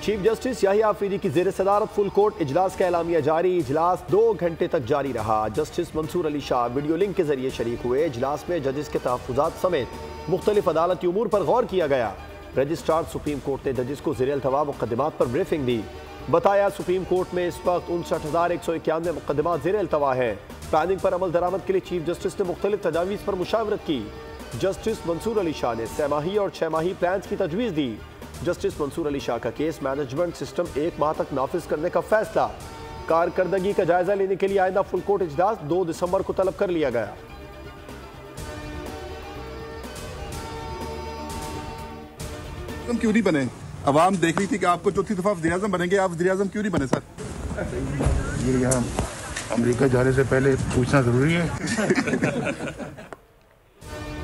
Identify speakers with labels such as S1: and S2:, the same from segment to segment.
S1: Chief justice Yahya Afridi की ज़ेर सदारत फुल कोर्ट इजलास का एलामिया जारी। इजलास 2 घंटे तक जारी रहा। Justice Mansoor Ali Shah video link के जरिए शरीक हुए। इजलास में जजेस के तहफ़्फ़ुज़ात समेत मुख्तलिफ अदालती उमूर पर गौर किया गया। रजिस्ट्रार सुप्रीम कोर्ट ने जजेस को ज़ेर अल्तवा मुक़द्दमात पर ब्रीफिंग दी। बताया सुप्रीम कोर्ट में इस वक्त 59,191 मुक़द्दमात ज़ेर अल्तवा है। प्लानिंग पर अमल दरामद के लिए चीफ जस्टिस ने मुख्तलिफ तजावीज़ पर मुशावरत की। जस्टिस मंसूर अली शाह ने 6 माही और 6 माही प्लान की तजवीज़ दी। जस्टिस मंसूर अली शाह का केस मैनेजमेंट सिस्टम 1 माह तक नाफिज करने का फैसला। कारकर्दगी का जायजा लेने के लिए आइंदा फुल कोर्ट इजलास 2 दिसंबर को तलब कर लिया गया।
S2: क्यों नहीं बने? अवाम देख रही थी कि आपको चौथी दफा वज़ीर आज़म बनेंगे, आप वज़ीर आज़म क्यों नहीं बने सर?
S3: ये यहाँ अमेरिका जाने से पहले पूछना जरूरी है।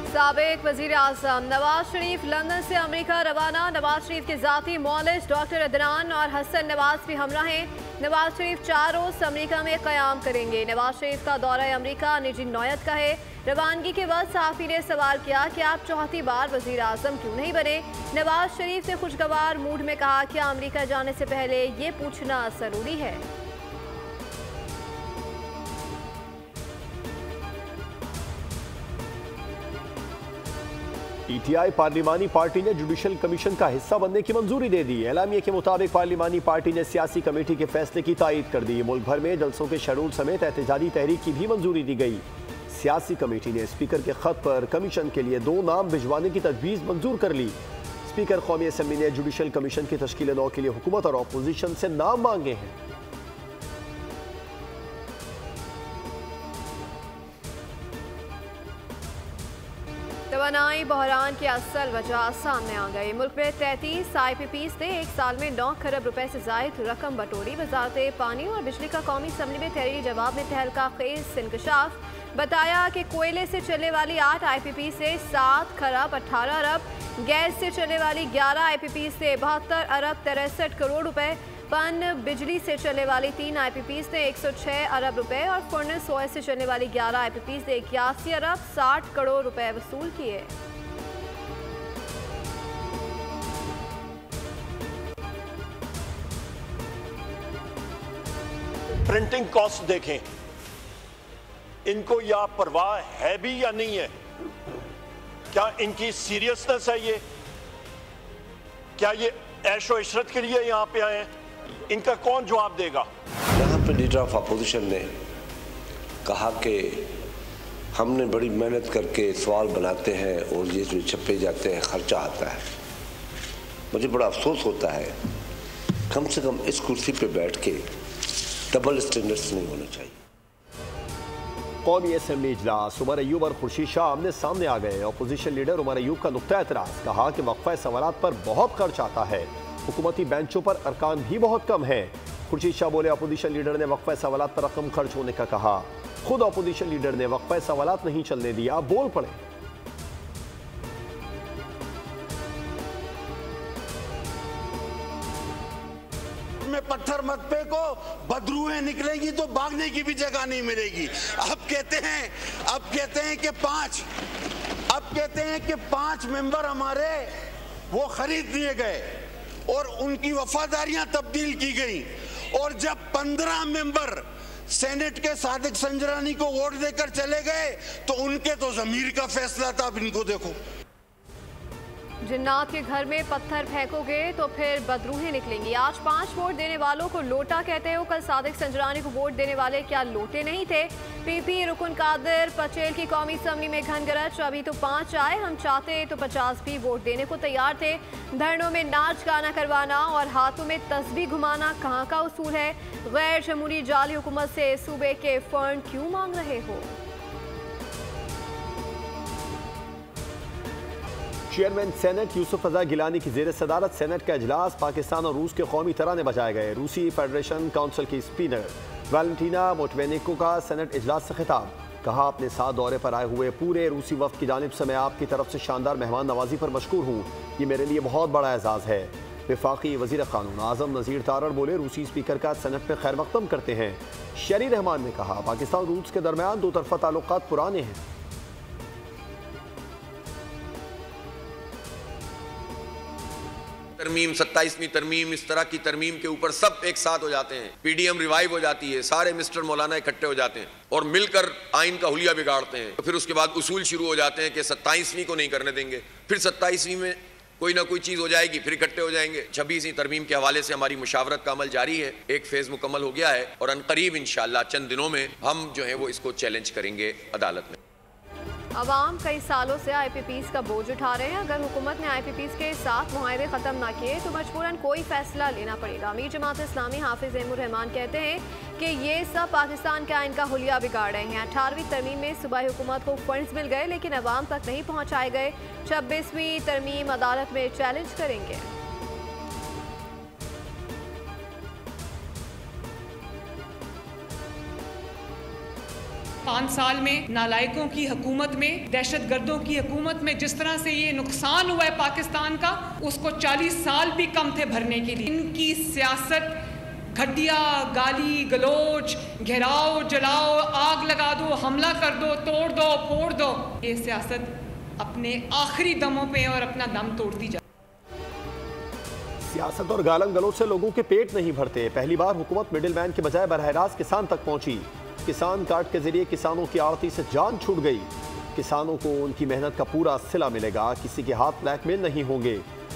S4: साबिक वज़ीर आज़म नवाज शरीफ लंदन से अमेरिका रवाना। नवाज शरीफ के ज़ाती मौलिज डॉक्टर अदनान और हसन नवाज भी हमरा हैं। नवाज शरीफ 4 रोज़ अमेरिका में क़याम करेंगे। नवाज शरीफ का दौरा अमेरिका निजी नौयत का है। रवानगी के बाद सहाफ़ी ने सवाल किया कि आप चौथी बार वज़ीर आज़म क्यों नहीं बने। नवाज शरीफ ने खुशगवार मूड में कहा कि अमेरिका जाने से पहले ये पूछना ज़रूरी है।
S1: पीटीआई पार्लिमानी पार्टी ने जुडिशल कमीशन का हिस्सा बनने की मंजूरी दे दी। एलामिया के मुताबिक पार्लिमानी पार्टी ने सियासी कमेटी के फैसले की तायीद कर दी। मुल्क भर में जलसों के शेड्यूल समेत एहतजाजी तहरीक की भी मंजूरी दी गई। सियासी कमेटी ने स्पीकर के खत पर कमीशन के लिए 2 नाम भिजवाने की तजवीज़ मंजूर कर ली। स्पीकर कौमी असम्बली ने जुडिशल कमीशन की तश्कील नौ के लिए हुकूमत और अपोजिशन से नाम मांगे हैं।
S4: तवानाई बहरान की असल वजह सामने आ गई। मुल्क में 33 IPPs ने 1 साल में 9 खरब रुपए से जायद रकम बटोरी। वजारत पानी और बिजली का कौमी असम्बली में तहरीरी जवाब में तहलका खेज इंकशाफ। बताया कि कोयले से चलने वाली 8 IPP से 7 खरब 18 अरब, गैस से चलने वाली 11 IPP से 72 अरब 63 करोड़ रुपए, पन बिजली से चलने वाली 3 IPPs ने 106 अरब रुपए और फर्नेस ऑयल से चलने वाली 11 IPPs ने 81 अरब 60 करोड़ रुपए वसूल किए।
S5: प्रिंटिंग कॉस्ट देखें, इनको या परवाह है भी या नहीं है? क्या इनकी सीरियसनेस है ये? क्या ये ऐशो इशरत के लिए यहाँ पे आए हैं? इनका कौन जवाब देगा?
S6: यहाँ पे लीडर ऑफ अपोजिशन ने कहा कि हमने बड़ी मेहनत करके सवाल बनाते हैं और ये जो छपे जाते हैं खर्चा आता है। मुझे बड़ा अफसोस होता है, कम से कम इस कुर्सी पे बैठ के डबल स्टैंडर्ड्स नहीं होने चाहिए।
S1: कौमी असम्बली इजलास, उमर अयूब और खुर्शीद शाह आमने सामने आ गए। अपोजिशन लीडर उमर अयूब का नुक्ता एतराज़, कहा कि वक्फा सवालात पर बहुत खर्च आता है, हुकूमती बेंचों पर अरकान भी बहुत कम है। खुर्शीद शाह बोले, अपोजिशन लीडर ने वक्फा सवालात पर रकम खर्च होने का कहा। खुद अपोजिशन लीडर ने वक्फा सवालात नहीं चलने दिया, बोल पड़े।
S7: में पत्थर मत फेंको, बदरूहें निकलेंगी तो भागने की भी जगह नहीं मिलेगी। अब कहते हैं कि 5 मेंबर हमारे वो खरीद लिए गए और उनकी वफादारियां तब्दील की गई, और जब 15 मेंबर सेनेट के सादिक संजरानी को वोट देकर चले गए तो उनके तो जमीर का फैसला था। अब इनको देखो,
S4: जिन्नात के घर में पत्थर फेंकोगे तो फिर बदरूहें निकलेंगी। आज 5 वोट देने वालों को लोटा कहते हो, कल सादिक संजरानी को वोट देने वाले क्या लोटे नहीं थे? PP रुकन कादिर पटेल की कौमी असम्बली में घनगरज, अभी तो 5 आए, हम चाहते तो 50 भी वोट देने को तैयार थे। धरनों में नाच गाना करवाना और हाथों में तस्बीह घुमाना कहाँ का उसूल है? गैर जमहूरी जाली हुकूमत से सूबे के फंड क्यों मांग रहे हो?
S1: चेयरमैन सेनेट यूसुफ रजा गिलानी की ज़ेर सदारत सेनेट का इजलास, पाकिस्तान और रूस के कौमी तराने बजाए गए। रूसी फेडरेशन काउंसिल की स्पीकर वैलेंटीना मोटवेनिको का सेनेट इजलास से खिताब, कहा अपने साथ दौरे पर आए हुए पूरे रूसी वफ्द की जानिब से मैं आपकी तरफ से शानदार मेहमान नवाजी पर मशकूर हूँ। ये मेरे लिए बहुत बड़ा एजाज़ है। वफाकी वज़ीर क़ानून आज़म नज़ीर तारड़ बोले, रूसी स्पीकर का सेनेट में खैर मक़दम करते हैं। शरी रहमान ने कहा, पाकिस्तान और रूस के दरमियान 2 तरफ़ा ताल्लुक़ात पुराने हैं।
S8: तरमीम 27वीं तरमीम, इस तरह की तरमीम के ऊपर सब एक साथ हो जाते हैं, PDM रिवाइव हो जाती है, सारे मिस्टर मौलाना इकट्ठे हो जाते हैं और मिलकर आइन का हुलिया बिगाड़ते हैं। तो फिर उसके बाद उसूल शुरू हो जाते हैं कि 27वीं को नहीं करने देंगे, फिर 27वीं में कोई ना कोई चीज़ हो जाएगी, फिर इकट्ठे हो जाएंगे। 26वीं तरमीम के हवाले से हमारी मुशावरत का अमल जारी है, एक फेज़ मुकम्मल हो गया है और अनकरीब इंशाअल्लाह चंद दिनों में हम जो है वो इसको चैलेंज करेंगे अदालत में।
S4: अवाम कई सालों से IPPs का बोझ उठा रहे हैं। अगर हुकूमत ने IPPs के साथ मुआहदे ख़त्म ना किए तो मजबूरन कोई फैसला लेना पड़ेगा। अमीर जमात इस्लामी हाफिज एमुर रहमान कहते हैं कि ये सब पाकिस्तान के आइन का हुलिया बिगाड़ रहे हैं। 18वीं तरमीम में सूबाई हुकूमत को फंड्स मिल गए लेकिन अवाम तक नहीं पहुँचाए गए। 26वीं तरमीम अदालत में चैलेंज करेंगे।
S9: 5 साल में नालायकों की हुकूमत में, दहशतगर्दों की हुकूमत में जिस तरह से ये नुकसान हुआ है पाकिस्तान का, उसको 40 साल भी कम थे भरने के लिए। इनकी सियासत घटिया, गाली गलोच, घेराओ जलाओ, आग लगा दो, हमला कर दो, तोड़ दो, फोड़ दो, ये सियासत अपने आखिरी दमों पे और अपना दम तोड़ती जाती।
S1: सियासत और गालम गलोच से लोगों के पेट नहीं भरते। पहली बार हुकूमत मिडिल मैन के बजाय बरह रास्त किसान तक पहुंची। किसान कार्ड के जरिए किसानों की आड़ती से जान छूट गई। किसानों को उनकी मेहनत का पूरा सिला मिलेगा, किसी के हाथ ब्लैकमेल नहीं होंगे।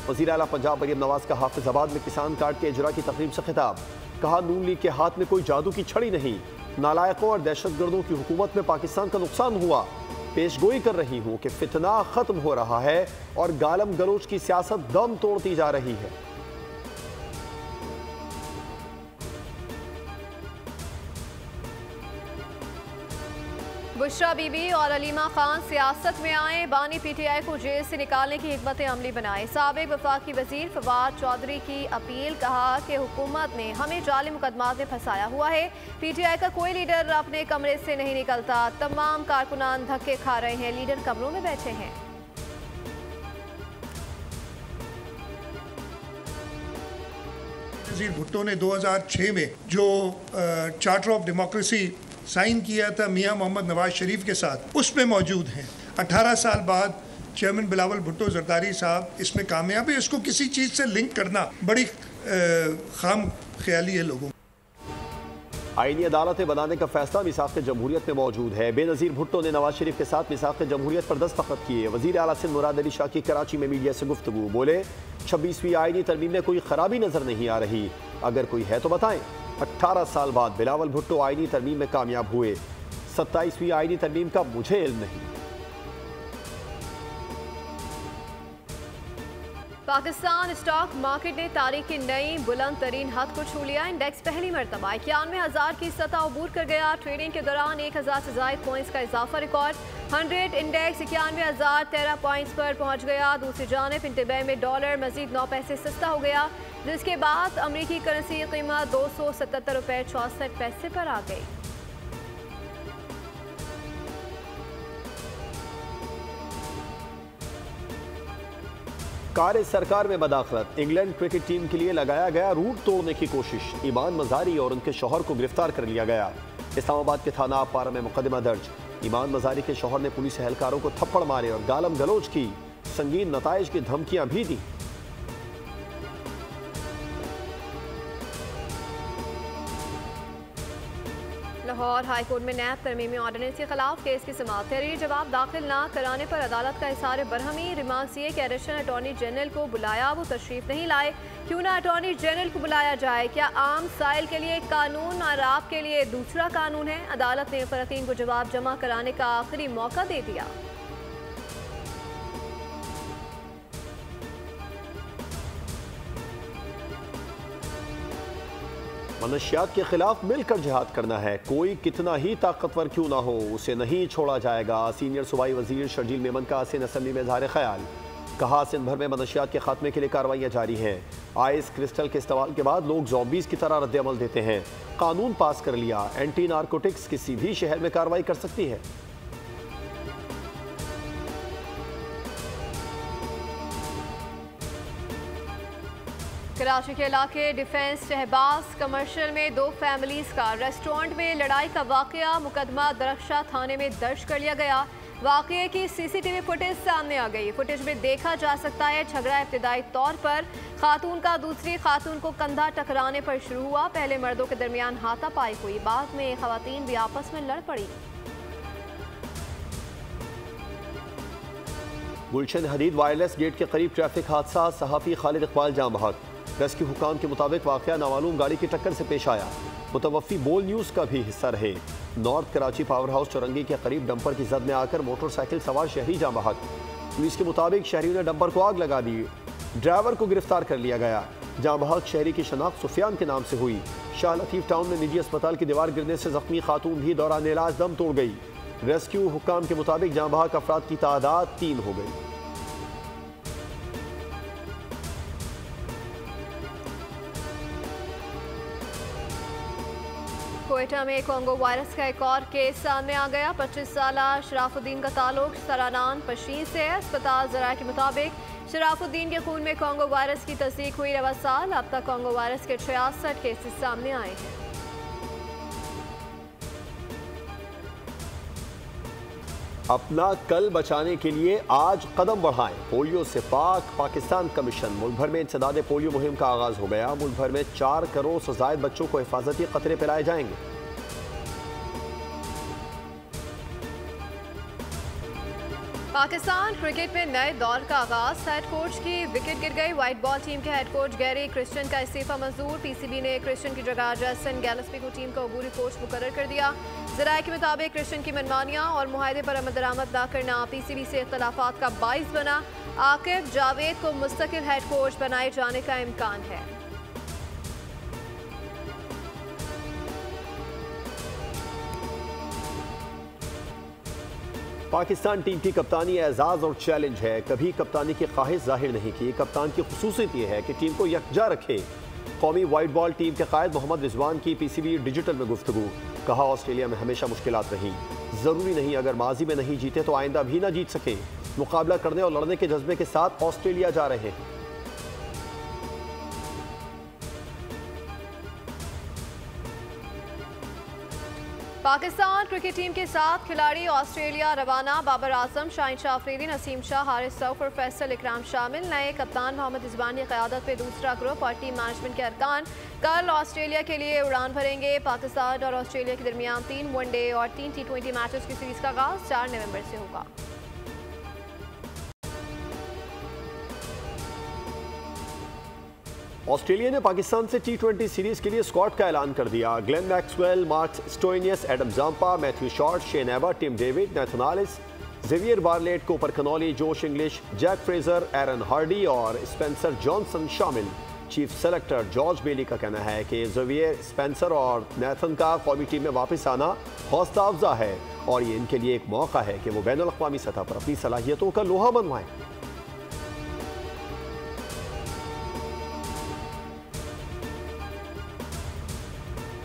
S1: वज़ीर आला पंजाब मरीम नवाज का हाफिजाबाद में किसान कार्ड के इजरा की तकरीब से खिताब। कहा, नून लीग के हाथ में कोई जादू की छड़ी नहीं, नालायकों और दहशतगर्दों की हुकूमत में पाकिस्तान का नुकसान हुआ। पेशगोई कर रही हूँ कि फितना खत्म हो रहा है और गालम गलोच की सियासत दम तोड़ती जा रही है।
S4: बुशरा बीबी और अलीमा खान सियासत में आए, बानी PTI को जेल से निकालने की हिकमत अमली बनाए। साबिक वफाकी वजीर फवाद चौधरी की अपील। कहा कि हुकूमत ने हमें जाली मुकदमात में फंसाया हुआ है। PTI का कोई लीडर अपने कमरे से नहीं निकलता, तमाम कारकुनान धक्के खा रहे हैं, लीडर कमरों में बैठे हैं।
S3: वजीर भुट्टो ने 2006 में जो चार्टर ऑफ डेमोक्रेसी साइन किया था मियां मोहम्मद नवाज शरीफ के साथ, उसमें मौजूद हैं। 18 साल बाद चेयरमैन बिलावल भुट्टो जरदारी साहब इसमें कामयाब है। इसको किसी चीज़ से लिंक करना बड़ी खाम ख्याली है लोगों।
S1: आईनी अदालतें बनाने का फैसला मिसाक़ जमहूरियत में मौजूद है। बेनज़ीर भुट्टो ने नवाज शरीफ के साथ मिसाक़ जमहूरियत पर दस्तखत किए। वज़ीर आला सिंध मुराद अली शाह की कराची में मीडिया से गुफ्तगू। बोले, 26वीं आईनी तरमीम में कोई खराबी नजर नहीं आ रही, अगर कोई है तो बताएं। 18 साल बाद बिलावल भुट्टो आईनी तरमीम में कामयाब हुए। 27वीं आईनी तरमीम का मुझे इल्म नहीं।
S4: पाकिस्तान स्टॉक मार्केट ने तारीख की नई बुलंद तरीन हद को छू लिया। इंडेक्स पहली मरतबा 91,000 की सतह अबूर कर गया। ट्रेडिंग के दौरान 1,000 से ज़ायद पॉइंट्स का इजाफा रिकॉर्ड। 100 इंडेक्स 91,013 पॉइंट्स पर पहुंच गया। दूसरी जानिब इंतबे में डॉलर मजीद 9 पैसे सस्ता हो गया, जिसके बाद अमरीकी करेंसी की कीमत 277 रुपये 64 पैसे पर आ गई।
S1: कार सरकार में मदाखलत। इंग्लैंड क्रिकेट टीम के लिए लगाया गया रूट तोड़ने की कोशिश। ईमान मजारी और उनके शौहर को गिरफ्तार कर लिया गया। इस्लामाबाद के थाना पारा में मुकदमा दर्ज। ईमान मजारी के शौहर ने पुलिस एहलकारों को थप्पड़ मारे और गालम गलोच की, संगीन नताइज की धमकियां भी दी।
S4: लाहौर हाई कोर्ट में नैब तरमीमी ऑर्डिनेंस के खिलाफ केस की समाअत। तहरीरी जवाब दाखिल न कराने पर अदालत का इशारे बरहमी। रिमांड सीए के एडिशनल अटॉर्नी जनरल को बुलाया, वो तशरीफ नहीं लाए। क्यों ना अटॉर्नी जनरल को बुलाया जाए? क्या आम साइल के लिए एक कानून और आपके लिए दूसरा कानून है? अदालत ने फरकीन को जवाब जमा कराने का आखिरी मौका दे दिया।
S1: मनशियात के खिलाफ मिलकर जिहाद करना है। कोई कितना ही ताकतवर क्यों ना हो, उसे नहीं छोड़ा जाएगा। सीनियर सूबाई वजीर शर्जील मेमन का सिंध असम्बली में इज़हार ख्याल। कहा, सिंध भर में मनशियात के खात्मे के लिए कार्रवाइयाँ जारी हैं। आइस क्रिस्टल के इस्तेमाल के बाद लोग ज़ॉम्बीज़ की तरह रद्द-ए-अमल देते हैं। कानून पास कर लिया, एंटी नारकोटिक्स किसी भी शहर में कार्रवाई कर सकती है।
S4: कराची के इलाके डिफेंस शहबाज कमर्शियल में 2 फैमिलीज का रेस्टोरेंट में लड़ाई का वाकया। मुकदमा दरख्शा थाने में दर्ज कर लिया गया। वाकये की CCTV फुटेज सामने आ गई। फुटेज में देखा जा सकता है झगड़ा इब्तिदाई तौर पर खातून का दूसरी खातून को कंधा टकराने पर शुरू हुआ। पहले मर्दों के दरमियान हाथापाई हुई, बाद में खवातीन भी आपस में लड़ पड़ी।
S1: गुलशन हदीद वायरलेस गेट के करीब ट्रैफिक हादसा, सहाफ़ी खालिद इकबाल जाम बहक। रेस्क्यू हुकाम के मुताबिक वाक़या नामालूम गाड़ी की टक्कर से पेश आया। मुतवफ़ी बोल न्यूज़ का भी हिस्सा रहे। नॉर्थ कराची पावर हाउस चौरंगी के करीब डंपर की जद में आकर मोटरसाइकिल सवार शहरी जाम बहक। पुलिस के मुताबिक शहरियों ने डंपर को आग लगा दी। ड्राइवर को गिरफ्तार कर लिया गया। जाम बहक शहरी की शनाख्त सुफियान के नाम से हुई। शाह लतीफ़ टाउन में निजी अस्पताल की दीवार गिरने से जख्मी खातून भी दौरान इलाज दम तोड़ गई। रेस्क्यू हुकाम के मुताबिक जाम बहक अफराद की तादाद 3 हो गई।
S4: कोयटा में कोंगो वायरस का एक और केस सामने आ गया। 25 साला शराफुद्दीन का ताल्लुक सरानान पशीन से है। अस्पताल ज़राए के मुताबिक शराफुद्दीन के खून में कोंगो वायरस की तस्दीक हुई 9 साल। अब तक कोंगो वायरस के 66 केसेस सामने आए हैं।
S1: अपना कल बचाने के लिए आज कदम बढ़ाएं। पोलियो से पाक पाकिस्तान का मिशन। मुल्क भर में इंसदाद पोलियो मुहिम का आगाज हो गया। मुल्क भर में 4 करोड़ से ज़ायद बच्चों को हिफाजती कतरे पिलाए जाएंगे।
S4: पाकिस्तान क्रिकेट में नए दौर का आगाज। हेड कोच की विकेट गिर गई। व्हाइट बॉल टीम के हेड कोच गैरी क्रिश्चियन का इस्तीफा मंजूर। पीसीबी ने क्रिश्चियन की जगह जैसन गैलेस्पी को टीम का अबूरी कोच मुकर्रर कर दिया। ज़राए के मुताबिक क्रिश्चियन की मनमानियां और मुआहदे पर अमल दरामद न करना पीसीबी से इख्तलाफात का बाइस बना। आकिब जावेद को मुस्तकिल हेड कोच बनाए जाने का इम्कान है।
S1: पाकिस्तान टीम की कप्तानी एजाज और चैलेंज है। कभी कप्तानी की ख्वाहिश जाहिर नहीं की। कप्तान की खुसूसियत यह है कि टीम को यकजा रखे। कौमी वाइट बॉल टीम के कायद मोहम्मद रिजवान की पीसीबी डिजिटल में गुफ्तगू। कहा, ऑस्ट्रेलिया में हमेशा मुश्किलात रही। जरूरी नहीं अगर माजी में नहीं जीते तो आइंदा भी ना जीत सके। मुकाबला करने और लड़ने के जज्बे के साथ ऑस्ट्रेलिया जा रहे हैं।
S4: पाकिस्तान क्रिकेट टीम के 7 खिलाड़ी ऑस्ट्रेलिया रवाना। बाबर आजम, शाहिन शाह अफरीदी, नसीम शाह, हारिस सऊफ और फैसल इकराम शामिल। नए कप्तान मोहम्मद रिजवान की क़यादत में दूसरा ग्रुप और टीम मैनेजमेंट के अरकान कल ऑस्ट्रेलिया के लिए उड़ान भरेंगे। पाकिस्तान और ऑस्ट्रेलिया के दरमियान 3 वनडे और 3 T20 मैचेस की सीरीज का आगाज 4 नवंबर से होगा।
S1: ऑस्ट्रेलिया ने पाकिस्तान से T20 सीरीज के लिए स्क्वाड का ऐलान कर दिया। Glenn Maxwell, Mark Stoinis, Adam Zampa, Matthew Short, Sean Abbott, Tim David, Nathan Ellis, Xavier Bartlett, Cooper Connolly, Josh Inglis, Jake Fraser, Aaron Hardie और स्पेंसर जॉनसन शामिल। चीफ सेलेक्टर जॉर्ज बेली का कहना है कि जेवियर, स्पेंसर और Nathan का कौमी team में वापस आना हौसला अफजा है और ये इनके लिए एक मौका है कि वो बैनुल अक़वामी सतह पर अपनी सलाहियतों का लोहा मनवाएं।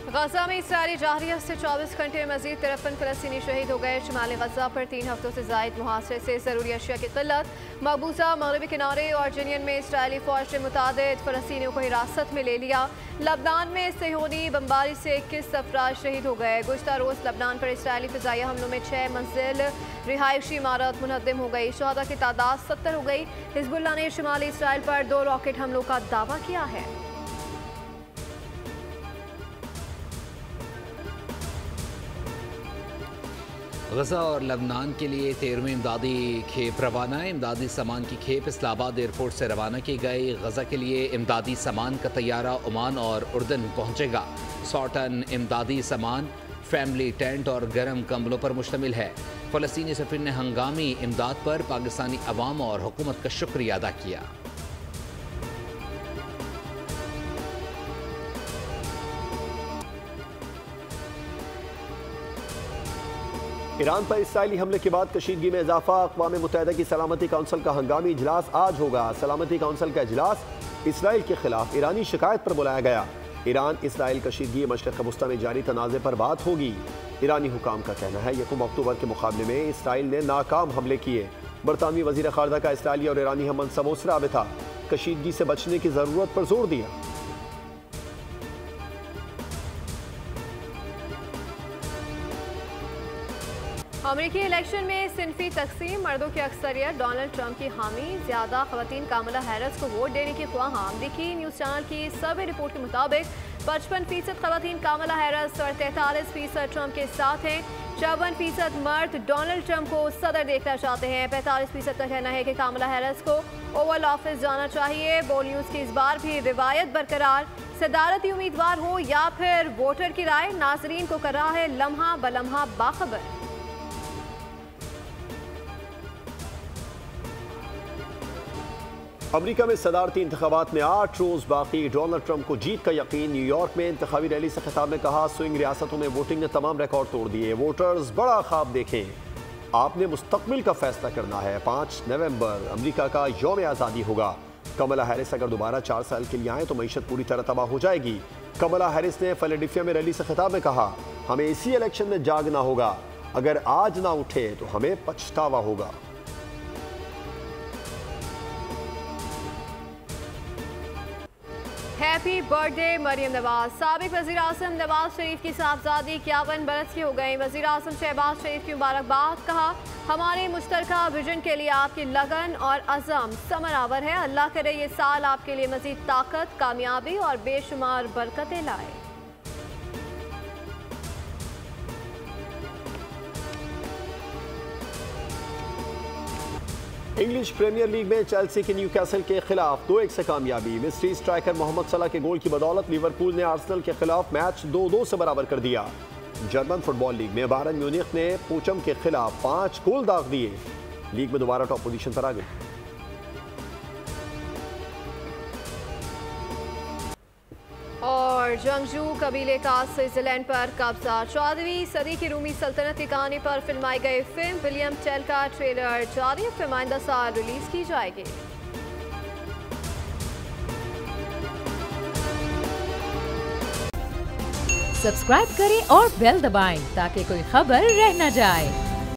S4: गजा में इसराइली जारहियत से 24 घंटे में मजीद 53 फ़लस्तीनी शहीद हो गए। शुमाली गजा पर 3 हफ्तों से जायद मुहासरे से ज़रूरी अशिया की किल्लत। मकबूजा मगरबी किनारे और जनियन में इसराइली फौज ने मुतादिद फ़लस्तीनियों को हिरासत में ले लिया। लबनान में सेहोनी बमबारी से 21 अफराद शहीद हो गए। गुज़श्ता रोज़ लबनान पर इसराइली फ़िज़ाई हमलों में 6 मंजिल रिहायशी इमारत मुनहद्दिम हो गई। शहदा की तादाद 70 हो गई। हिज़्बुल्लाह ने शुमाली इसराइल पर 2 रॉकेट हमलों का दावा किया है।
S10: गजा और लबनान के लिए 13वीं इमदादी खेप रवाना। इमदादी सामान की खेप इस्लामाबाद एयरपोर्ट से रवाना की गई। गजा के लिए इमदादी सामान का तैयारा ओमान और उर्दन पहुंचेगा। 100 टन इमदादी सामान फैमिली टेंट और गर्म कंबलों पर मुश्तमिल है। फ़लस्तीनी सफ़ीर ने हंगामी इमदाद पर पाकिस्तानी अवाम और हुकूमत का शुक्रिया अदा किया।
S1: ईरान पर इसराइली हमले के बाद कशीदगी में इजाफा। अक़वाम मुत्तहिदा की सलामती काउंसिल का हंगामी इजलास आज होगा। सलामती काउंसिल का इजलास इसराइल के खिलाफ ईरानी शिकायत पर बुलाया गया। ईरान इसराइल कशीदगी मशरिक़ वस्ता में जारी तनाज़े पर बात होगी। ईरानी हुकाम का कहना है 1 अक्टूबर के मुकाबले में इसराइल ने नाकाम हमले किए। बरतानवी वज़ीर ख़ारजा का इसराइली और ईरानी हम मनसबों से राबिता। कशीदगी से बचने की ज़रूरत पर जोर दिया।
S4: अमेरिकी इलेक्शन में सिनफी तकसीम, मर्दों की अक्सरियत डोनाल्ड ट्रंप की हामी, ज्यादा खवातीन कामला हैरिस को वोट देने की ख्वाह। अमरीकी न्यूज़ चैनल की सर्वे रिपोर्ट के मुताबिक 55% खवातीन कामला हैरिस और 43% ट्रंप के साथ हैं। 54% मर्द डोनाल्ड ट्रंप को सदर देखना चाहते हैं। 45% का कहना है कि कामला हैरिस को ओवल ऑफिस जाना चाहिए। बोल न्यूज़ की इस बार भी रिवायत बरकरार, सदारती उम्मीदवार हो या फिर वोटर की राय, नाजरीन को कर रहा है लम्हा बलम्हा बाखबर।
S1: अमेरिका में सदारती इंतखाबात में 8 रोज बाकी, डोनाल्ड ट्रंप को जीत का यकीन। न्यूयॉर्क में इंतखाबी रैली से खिताब में कहा, स्विंग रियासतों में वोटिंग ने तमाम रिकॉर्ड तोड़ दिए। वोटर्स बड़ा ख्वाब देखें, आपने मुस्तकबिल का फैसला करना है। 5 नवंबर अमेरिका का यौम आज़ादी होगा। कमला हैरिस अगर दोबारा 4 साल के लिए आए तो मईशत पूरी तरह तबाह हो जाएगी। कमला हैरिस ने फिलाडेल्फिया में रैली से खिताब में कहा, हमें इसी इलेक्शन में जागना होगा, अगर आज ना उठे तो हमें पछतावा होगा।
S4: Happy birthday Maryam Nawaz. साबिक वज़ीर आज़म नवाज शरीफ की साहबजादी 51 बरस की हो गई। वज़ीर आज़म शहबाज शरीफ की मुबारकबाद। कहा, हमारे मुश्तरका विजन के लिए आपकी लगन और अज़म समरावर है। अल्लाह करे ये साल आपके लिए मज़ीद ताकत, कामयाबी और बेशुमार बरकतें लाए।
S1: इंग्लिश प्रीमियर लीग में चेल्सी की न्यूकैसल के खिलाफ 2-1 से कामयाबी। मिस्ट्री स्ट्राइकर मोहम्मद सलाह के गोल की बदौलत लिवरपूल ने आर्सेनल के खिलाफ मैच 2-2 से बराबर कर दिया। जर्मन फुटबॉल लीग में बायरन म्यूनिख ने पोचम के खिलाफ 5 गोल दाग दिए। लीग में दोबारा टॉप पोजीशन पर आ गई।
S4: और जंगजू कबीले का स्विट्जरलैंड पर कब्जा। 14वीं सदी की रूमी सल्तनत की कहानी पर फिल्माई गई फिल्म विलियम टेल का ट्रेलर जारी, फिल्म आइंदा साल रिलीज की जाएगी।
S11: सब्सक्राइब करें और बेल दबाएं ताकि कोई खबर रह न जाए।